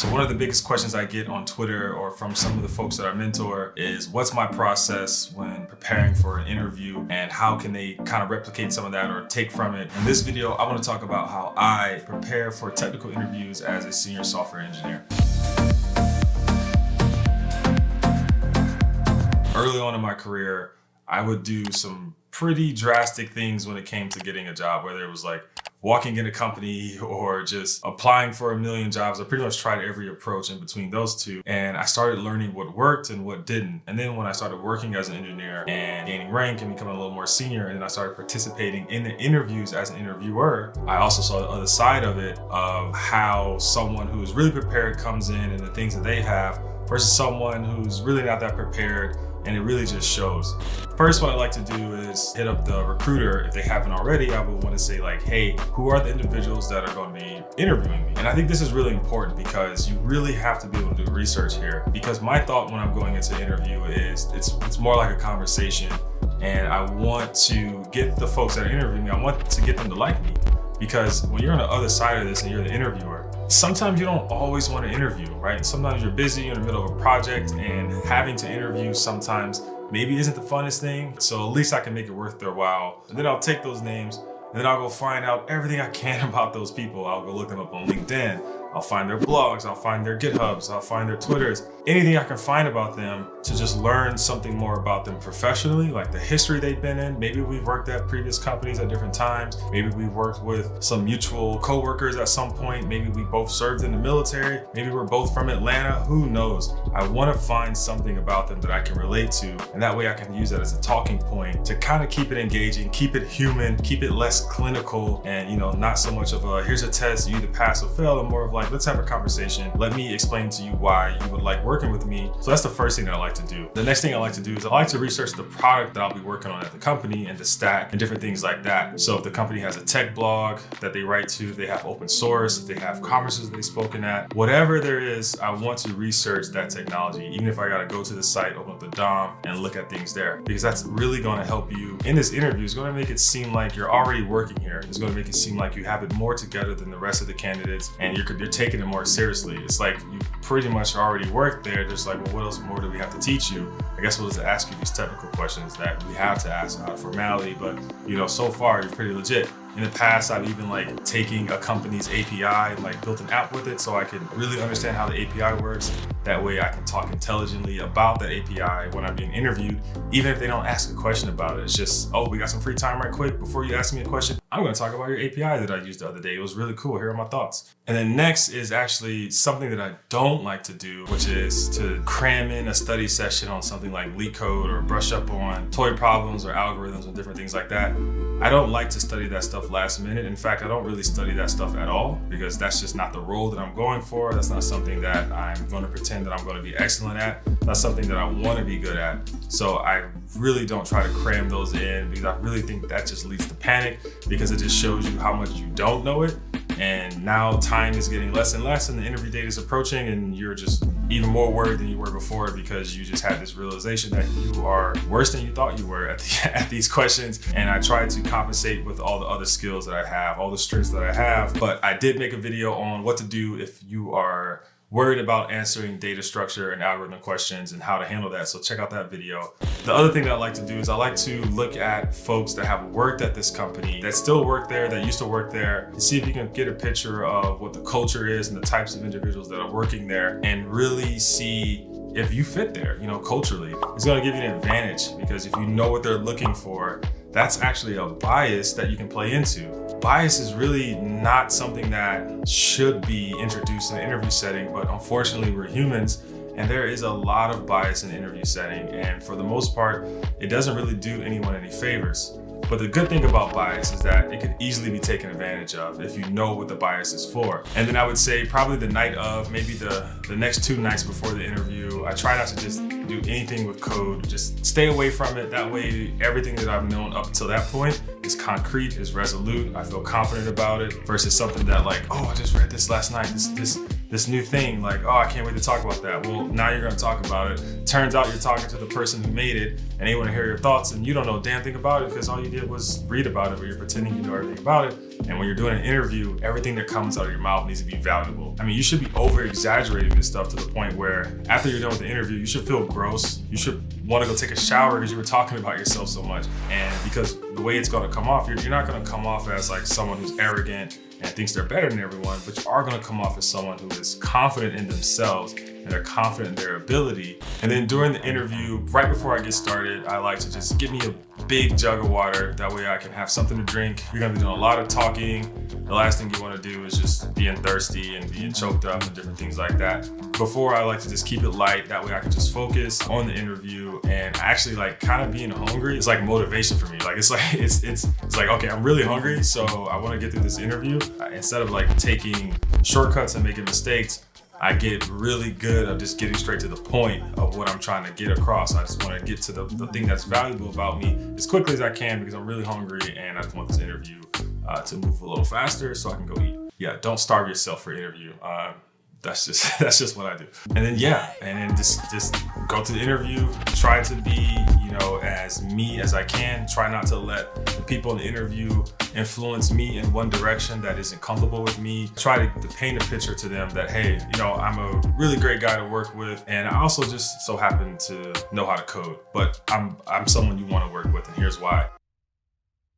So one of the biggest questions I get on Twitter or from some of the folks that I mentor is, what's my process when preparing for an interview, and how can they kind of replicate some of that or take from it? In this video, I want to talk about how I prepare for technical interviews as a senior software engineer. Early on in my career, I would do some pretty drastic things when it came to getting a job, whether it was like walking in a company or just applying for a million jobs. I pretty much tried every approach in between those two. And I started learning what worked and what didn't. And then when I started working as an engineer and gaining rank and becoming a little more senior, and then I started participating in the interviews as an interviewer, I also saw the other side of it, of how someone who is really prepared comes in and the things that they have versus someone who's really not that prepared, and it really just shows. First, what I like to do is hit up the recruiter. If they haven't already, I would want to say like, hey, who are the individuals that are going to be interviewing me? And I think this is really important because you really have to be able to do research here. Because my thought when I'm going into an interview is it's more like a conversation, and I want to get the folks that are interviewing me, I want to get them to like me. Because when you're on the other side of this and you're the interviewer, sometimes you don't always want to interview, right? Sometimes you're busy, you're in the middle of a project, and having to interview sometimes maybe isn't the funnest thing. So at least I can make it worth their while. And then I'll take those names and then I'll go find out everything I can about those people. I'll go look them up on LinkedIn. I'll find their blogs, I'll find their GitHubs, I'll find their Twitters, anything I can find about them to just learn something more about them professionally, like the history they've been in. Maybe we've worked at previous companies at different times. Maybe we've worked with some mutual coworkers at some point. Maybe we both served in the military. Maybe we're both from Atlanta, who knows? I want to find something about them that I can relate to, and that way I can use that as a talking point to kind of keep it engaging, keep it human, keep it less clinical, and not so much of a, here's a test, you either pass or fail, and more of like, let's have a conversation. Let me explain to you why you would like working with me. So that's the first thing that I like to do. The next thing I like to do is I like to research the product that I'll be working on at the company and the stack and different things like that. So if the company has a tech blog that they write to, they have open source, if they have conferences they've spoken at, whatever there is, I want to research that technology, even if I got to go to the site, open up the DOM and look at things there, because that's really going to help you in this interview. It's going to make it seem like you're already working here. It's going to make it seem like you have it more together than the rest of the candidates, and you're taking it more seriously. It's like you pretty much already worked there. Just like, well, what else more do we have to teach you? I guess we'll just ask you these technical questions that we have to ask out of formality, but so far you're pretty legit. In the past, I've even like taking a company's API and like built an app with it so I can really understand how the API works. That way I can talk intelligently about that API when I'm being interviewed, even if they don't ask a question about it. It's just, oh, we got some free time right quick. Before you ask me a question, I'm going to talk about your API that I used the other day. It was really cool. Here are my thoughts. And then next is actually something that I don't like to do, which is to cram in a study session on something like LeetCode or brush up on toy problems or algorithms and different things like that. I don't like to study that stuff last minute. In fact, I don't really study that stuff at all, because that's just not the role that I'm going for. That's not something that I'm going to pretend that I'm going to be excellent at. That's something that I want to be good at. So I really don't try to cram those in, because I really think that just leads to panic, because it just shows you how much you don't know it. And now time is getting less and less and the interview date is approaching, and you're just even more worried than you were before, because you just had this realization that you are worse than you thought you were at these questions. And I tried to compensate with all the other skills that I have, all the strengths that I have. But I did make a video on what to do if you are worried about answering data structure and algorithm questions and how to handle that. So check out that video. The other thing that I like to do is I like to look at folks that have worked at this company, that still work there, that used to work there, and see if you can get a picture of what the culture is and the types of individuals that are working there, and really see if you fit there, culturally. It's going to give you an advantage, because if you know what they're looking for, that's actually a bias that you can play into. Bias is really not something that should be introduced in an interview setting, but unfortunately we're humans, and there is a lot of bias in the interview setting. And for the most part, it doesn't really do anyone any favors. But the good thing about bias is that it could easily be taken advantage of if you know what the bias is for. And then I would say probably the night of, maybe the next 2 nights before the interview, I try not to just do anything with code. Just stay away from it. That way, everything that I've known up until that point is concrete, is resolute. I feel confident about it, versus something that like, oh, I just read this last night. This this new thing, like, oh, I can't wait to talk about that. Well, now you're gonna talk about it. Turns out you're talking to the person who made it and they wanna hear your thoughts, and you don't know a damn thing about it because all you did was read about it, or you're pretending you know everything about it. And when you're doing an interview, everything that comes out of your mouth needs to be valuable. I mean, you should be over exaggerating this stuff to the point where after you're done with the interview, you should feel gross. You should want to go take a shower because you were talking about yourself so much. And because the way it's going to come off, you're not going to come off as like someone who's arrogant and thinks they're better than everyone, but you are going to come off as someone who is confident in themselves and they're confident in their ability. And then during the interview, right before I get started, I like to just give me a big jug of water. That way I can have something to drink. You're going to be doing a lot of talking. The last thing you want to do is just being thirsty and being choked up and different things like that. Before, I like to just keep it light. That way I can just focus on the interview and actually like kind of being hungry. It's like motivation for me. Like it's like, okay, I'm really hungry, so I want to get through this interview. Instead of like taking shortcuts and making mistakes, I get really good at just getting straight to the point of what I'm trying to get across. I just want to get to the thing that's valuable about me as quickly as I can because I'm really hungry and I just want this interview to move a little faster so I can go eat. Yeah, don't starve yourself for interview. That's just what I do. And then just go to the interview, try to be, as me as I can. Try not to let the people in the interview influence me in one direction that isn't comfortable with me. Try to paint a picture to them that, hey, I'm a really great guy to work with, and I also just so happen to know how to code, but I'm someone you want to work with, and here's why.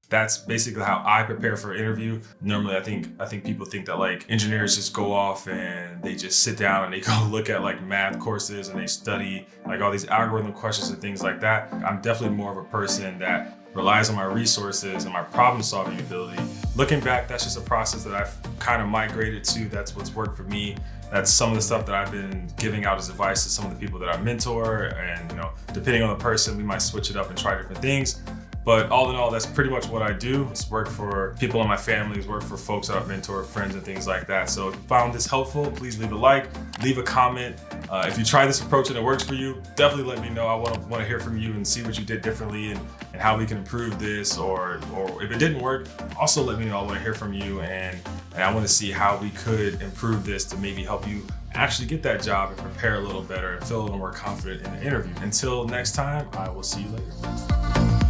That's basically how I prepare for an interview. Normally, I think people think that like engineers just go off and they just sit down and they go look at like math courses and they study like all these algorithm questions and things like that. I'm definitely more of a person that relies on my resources and my problem solving ability. Looking back, that's just a process that I've kind of migrated to. That's what's worked for me. That's some of the stuff that I've been giving out as advice to some of the people that I mentor. And depending on the person, we might switch it up and try different things. But all in all, that's pretty much what I do. It's work for people in my family, it's work for folks that I've mentored, friends and things like that. So if you found this helpful, please leave a like, leave a comment. If you try this approach and it works for you, definitely let me know. I want to hear from you and see what you did differently and how we can improve this. Or if it didn't work, also let me know. I want to hear from you and I want to see how we could improve this to maybe help you actually get that job and prepare a little better and feel a little more confident in the interview. Until next time, I will see you later.